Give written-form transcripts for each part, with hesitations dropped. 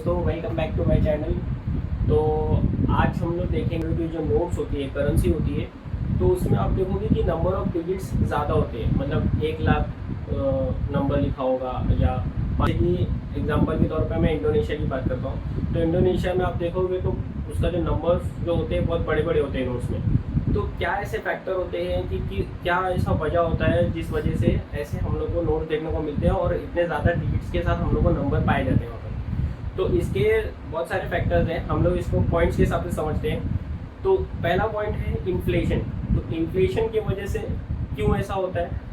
दोस्तों, welcome back to my channel. तो आज हम लोग देखेंगे कि जो नोट्स होती है, करेंसी होती है, तो उसमें आप देखोगे कि नंबर ऑफ डिजिट्स ज़्यादा होते हैं। मतलब 1 लाख नंबर लिखा होगा, या जैसे कि एग्जांपल के तौर पे मैं इंडोनेशिया की बात करता हूँ, तो इंडोनेशिया में आप देखोगे तो उसका जो नंबर जो होते हैं बहुत बड़े बड़े होते हैं नोट्स में। तो क्या ऐसे फैक्टर होते हैं कि क्या ऐसा वजह होता है जिस वजह से ऐसे हम लोग को नोट देखने को मिलते हैं और इतने ज़्यादा डिजिट्स के साथ हम लोग को नंबर पाए जाते हैं वहाँ पर। तो इसके बहुत सारे फैक्टर्स हैं, हम लोग इसको पॉइंट्स के हिसाब से समझते हैं। तो पहला पॉइंट है इन्फ्लेशन। तो इन्फ्लेशन की वजह से क्यों ऐसा होता है?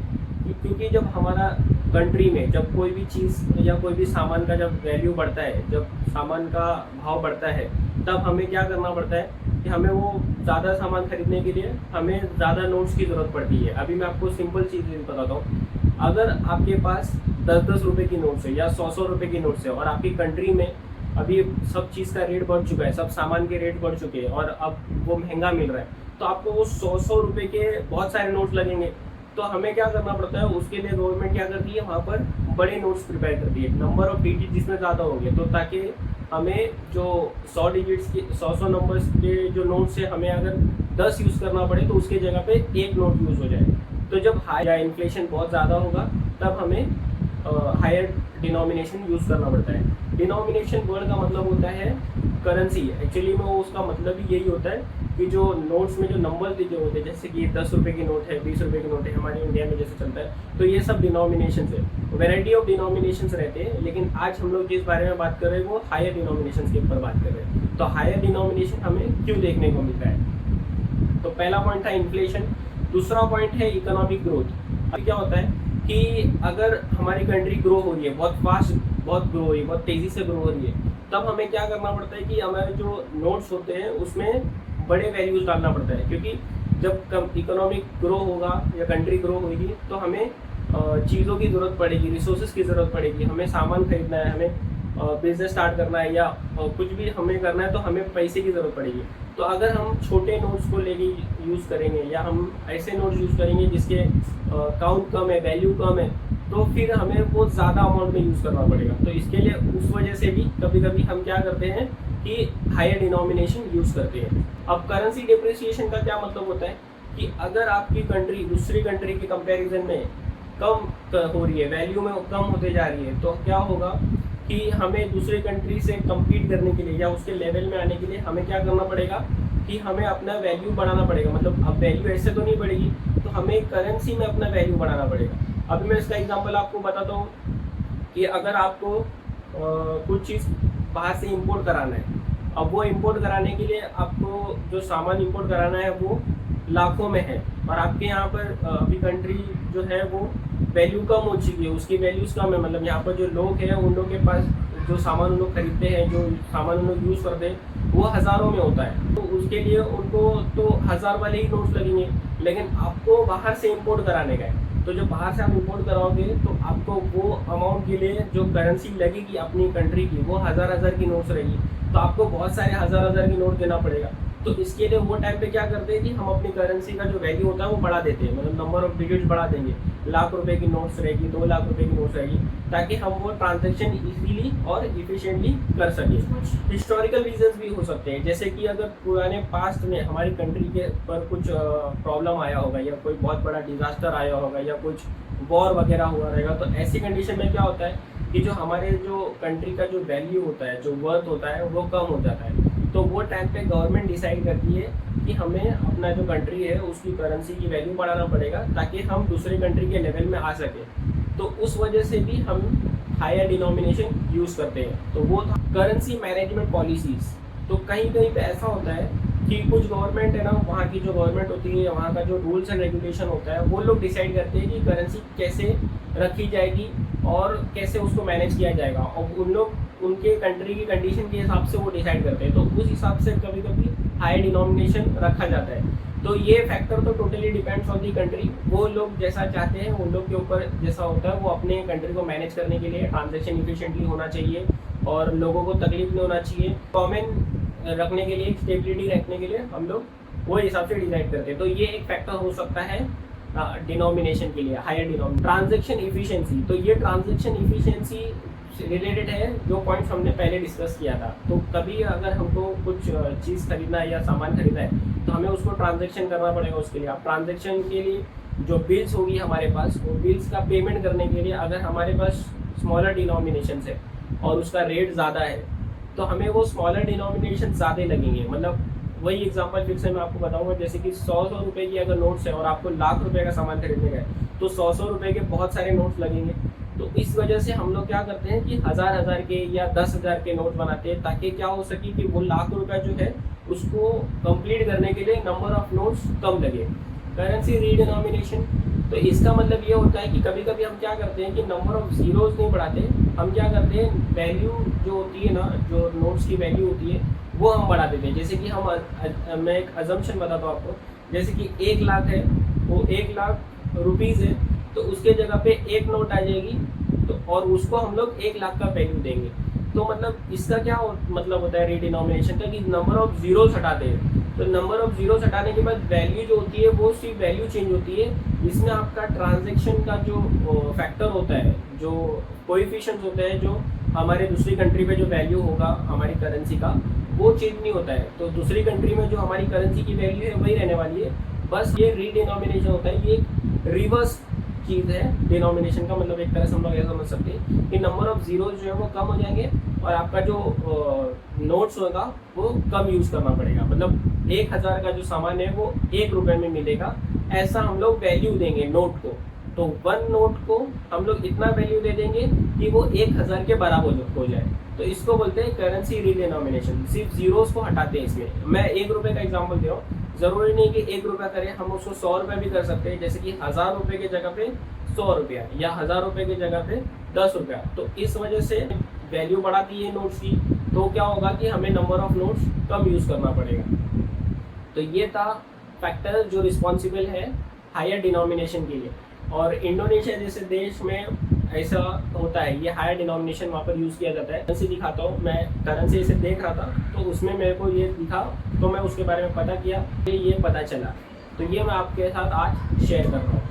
क्योंकि जब हमारा कंट्री में जब कोई भी चीज़ या कोई भी सामान का जब वैल्यू बढ़ता है, जब सामान का भाव बढ़ता है, तब हमें क्या करना पड़ता है कि हमें वो ज़्यादा सामान खरीदने के लिए हमें ज़्यादा नोट्स की ज़रूरत पड़ती है। अभी मैं आपको सिंपल चीज़ बताता हूँ। अगर आपके पास 10-10 रुपये की नोट्स है या 100-100 रुपये की नोट्स है और आपकी कंट्री में अभी सब चीज़ का रेट बढ़ चुका है, सब सामान के रेट बढ़ चुके हैं और अब वो महंगा मिल रहा है, तो आपको वो 100-100 रुपये के बहुत सारे नोट्स लगेंगे। तो हमें क्या करना पड़ता है, उसके लिए गवर्नमेंट क्या करती है, वहाँ पर बड़े नोट्स प्रिपेयर करती है, नंबर ऑफ डिजिट जिसमें ज़्यादा होंगे, तो ताकि हमें जो 100 डिजिट्स के 100 नंबर्स के जो नोट्स है, हमें अगर 10 यूज़ करना पड़े तो उसके जगह पे 1 नोट यूज़ हो जाए। तो जब हाई या इन्फ्लेशन बहुत ज़्यादा होगा तब हमें हायर डिनोमिनेशन यूज़ करना पड़ता है। डिनोमिनेशन वर्ड का मतलब होता है करेंसी। एक्चुअली में वो उसका मतलब ही यही होता है कि जो नोट्स में जो नंबर दिए होते हैं, जैसे कि 10 रुपये की नोट है, 20 रुपये की नोट है, हमारे इंडिया में जैसे चलता है, तो ये सब डिनोमिनेशन है। वेराइटी ऑफ डिनोमिनेशन रहते हैं, लेकिन आज हम लोग जिस बारे में बात कर रहे हैं वो हायर डिनोमिनेशन के ऊपर बात कर रहे हैं। तो हायर डिनोमिनेशन हमें क्यों देखने को मिलता है? तो पहला पॉइंट था इन्फ्लेशन। दूसरा पॉइंट है इकोनॉमिक ग्रोथ। अभी क्या होता है कि अगर हमारी कंट्री ग्रो हो रही है, बहुत फास्ट बहुत ग्रो हो रही है, बहुत तेज़ी से ग्रो हो रही है, तब हमें क्या करना पड़ता है कि हमारे जो नोट्स होते हैं उसमें बड़े वैल्यूज़ डालना पड़ता है। क्योंकि जब इकोनॉमिक ग्रो होगा या कंट्री ग्रो होगी तो हमें चीज़ों की ज़रूरत पड़ेगी, रिसोर्सेज की ज़रूरत पड़ेगी, हमें सामान खरीदना है, हमें बिजनेस स्टार्ट करना है या कुछ भी हमें करना है, तो हमें पैसे की ज़रूरत पड़ेगी। तो अगर हम छोटे नोट्स को लेके यूज़ करेंगे या हम ऐसे नोट्स यूज़ करेंगे जिसके काउंट कम है, वैल्यू कम है, तो फिर हमें बहुत ज़्यादा अमाउंट में यूज़ करना पड़ेगा। तो इसके लिए उस वजह से भी कभी कभी हम क्या करते हैं कि हायर डिनोमिनेशन यूज़ करते हैं। अब करेंसी डिप्रिसिएशन का क्या मतलब होता है कि अगर आपकी कंट्री दूसरी कंट्री के कंपैरिजन में कम हो रही है, वैल्यू में कम होते जा रही है, तो क्या होगा कि हमें दूसरे कंट्री से compete करने के लिए या उसके लेवल में आने के लिए हमें क्या करना पड़ेगा कि हमें अपना वैल्यू बढ़ाना पड़ेगा। मतलब अब वैल्यू ऐसे तो नहीं बढ़ेगी, तो हमें करेंसी में अपना वैल्यू बढ़ाना पड़ेगा। अभी मैं इसका एग्जांपल आपको बताता हूँ कि अगर आपको कुछ चीज़ बाहर से इंपोर्ट कराना है, अब वो इंपोर्ट कराने के लिए आपको जो सामान इंपोर्ट कराना है वो लाखों में है, और आपके यहाँ पर अभी कंट्री जो है वो वैल्यू कम हो चुकी है, उसकी वैल्यूज़ कम है। मतलब यहाँ पर जो लोग हैं उन लोग के पास जो सामान उन लोग खरीदते हैं, जो सामान उन लोग यूज़ करते हैं, वो हज़ारों में होता है। तो उसके लिए उनको तो 1000 वाले ही नोट्स लगेंगे, लेकिन आपको बाहर से इंपोर्ट कराने का है। तो जो बाहर से आप इंपोर्ट कराओगे तो आपको वो अमाउंट के लिए जो करेंसी लगेगी अपनी कंट्री की, वो 1000-1000 की नोट्स रहेगी। तो आपको बहुत सारे 1000-1000 की नोट देना पड़ेगा। तो इसके लिए वो टाइम पे क्या करते हैं कि हम अपनी करेंसी का जो वैल्यू होता है वो बढ़ा देते हैं, मतलब नंबर ऑफ डिजिट्स बढ़ा देंगे। लाख रुपए की नोट्स रहेगी, 2 लाख रुपए की नोट्स रहेगी, ताकि हम वो ट्रांजैक्शन इजीली और इफिशिएंटली कर सकें। कुछ हिस्टोरिकल रीजंस भी हो सकते हैं, जैसे कि अगर पुराने पास्ट में हमारी कंट्री के पर कुछ प्रॉब्लम आया होगा, या कोई बहुत बड़ा डिजास्टर आया होगा, या कुछ वॉर वगैरह हुआ रहेगा, तो ऐसी कंडीशन में क्या होता है कि जो हमारे जो कंट्री का जो वैल्यू होता है, जो वर्थ होता है, वो कम हो जाता है। तो वो टाइम पे गवर्नमेंट डिसाइड करती है कि हमें अपना जो कंट्री है उसकी करेंसी की वैल्यू बढ़ाना पड़ेगा, ताकि हम दूसरे कंट्री के लेवल में आ सकें। तो उस वजह से भी हम हायर डिनोमिनेशन यूज़ करते हैं। तो वो था करेंसी मैनेजमेंट पॉलिसीज़। तो कहीं कहीं पे ऐसा होता है कि कुछ गवर्नमेंट है ना, वहाँ की जो गवर्नमेंट होती है, वहाँ का जो रूल्स एंड रेगुलेशन होता है, वो लोग डिसाइड करते हैं कि करेंसी कैसे रखी जाएगी और कैसे उसको मैनेज किया जाएगा, और उन लोग उनके कंट्री की कंडीशन के हिसाब से वो डिसाइड करते हैं। तो उस हिसाब से कभी कभी हाई डिनोमिनेशन रखा जाता है। तो ये फैक्टर तो totally depends on the country, वो लोग जैसा चाहते हैं, उन लोग के ऊपर जैसा होता है। वो अपने कंट्री को मैनेज करने के लिए ट्रांजेक्शन इफिशिएंटली होना चाहिए और लोगों को तकलीफ नहीं होना चाहिए, कॉमन रखने के लिए, स्टेबिलिटी रखने के लिए हम लोग वो हिसाब से डिसाइड करते हैं। तो ये एक फैक्टर हो सकता है डिनोमिनेशन के लिए, हायर डिनोमिनेशन। ट्रांजैक्शन इफिशिएंसी, तो ये ट्रांजैक्शन इफिशिएंसी रिलेटेड है जो पॉइंट्स हमने पहले डिस्कस किया था। तो कभी अगर हमको कुछ चीज़ खरीदना है या सामान खरीदना है तो हमें उसको ट्रांजैक्शन करना पड़ेगा। उसके लिए आप ट्रांजैक्शन के लिए जो बिल्स होगी हमारे पास, वो बिल्स का पेमेंट करने के लिए अगर हमारे पास स्मॉलर डिनोमिनेशन है और उसका रेट ज़्यादा है तो हमें वो स्मॉलर डिनोमिनेशन ज़्यादा लगेंगे। मतलब वही एग्जांपल फिर से मैं आपको बताऊंगा, जैसे कि 100 रुपए की अगर नोट्स है और आपको लाख रुपए का सामान खरीदने का है तो 100 रुपए के बहुत सारे नोट्स लगेंगे। तो इस वजह से हम लोग क्या करते हैं कि हजार के या 10,000 के नोट बनाते हैं, ताकि क्या हो सके कि वो लाख रुपए जो है उसको कंप्लीट करने के लिए नंबर ऑफ नोट्स कम लगे। करेंसी रीडिनोमिनेशन, तो इसका मतलब ये होता है कि कभी कभी हम क्या करते हैं कि नंबर ऑफ जीरोज नहीं बढ़ाते, हम क्या करते हैं वैल्यू जो होती है ना, जो नोट्स की वैल्यू होती है वो हम बढ़ा देते हैं। जैसे कि मैं एक अजम्पशन बताता हूँ आपको, जैसे कि 1 लाख है, वो 1 लाख रुपीज़ है, तो उसके जगह पे एक नोट आ जाएगी तो और उसको हम लोग 1 लाख का वैल्यू देंगे। तो मतलब इसका क्या मतलब होता है रीडिनोमिनेशन का, कि नंबर ऑफ जीरोस हटाते हैं। तो नंबर ऑफ जीरोस हटाने के बाद वैल्यू जो होती है वो सिर्फ वैल्यू चेंज होती है, इसमें आपका ट्रांजैक्शन का जो फैक्टर होता है, जो कोएफिशिएंट्स होते हैं, जो हमारे दूसरी कंट्री पे जो वैल्यू होगा हमारी करेंसी का, वो चेंज नहीं होता है। तो दूसरी कंट्री में जो हमारी करेंसी की वैल्यू है वही रहने वाली है, बस ये रीडिनोमिनेशन होता है। ये एक रिवर्स चीज़ है डिनोमिनेशन का। मतलब एक तरह से हम लोग ऐसा समझ सकते हैं कि नंबर ऑफ जीरोज जो है वो कम हो जाएंगे और आपका जो नोट्स होगा वो कम यूज़ करना पड़ेगा। मतलब 1,000 का जो सामान है वो 1 रुपये में मिलेगा, ऐसा हम लोग वैल्यू देंगे नोट को। तो 1 नोट को हम लोग इतना वैल्यू दे देंगे कि वो 1,000 के बराबर हो जाए। तो इसको बोलते हैं करेंसी रीडिनोमिनेशन। सिर्फ जीरोस को हटाते हैं इसमें। मैं 1 रुपये का एग्जाम्पल दे रहा हूँ, ज़रूरी नहीं कि 1 रुपया करें, हम उसको 100 रुपये भी कर सकते हैं। जैसे कि 1,000 रुपये की जगह पे 100 रुपया या 1,000 रुपये की जगह पे 10 रुपया। तो इस वजह से वैल्यू बढ़ाती है नोट्स की, तो क्या होगा कि हमें number of notes come use करना पड़ेगा। तो ये था फैक्टर जो रिस्पॉन्सिबल है हायर डिनोमिनेशन के लिए। और इंडोनेशिया जैसे देश में ऐसा होता है, ये हायर डिनोमिनेशन वहाँ पर यूज़ किया जाता है। करेंसी दिखाता हूँ, मैं करेंसी इसे देख रहा था तो उसमें मेरे को ये दिखा, तो मैं उसके बारे में पता किया, ये पता चला, तो ये मैं आपके साथ आज शेयर कर रहा हूँ।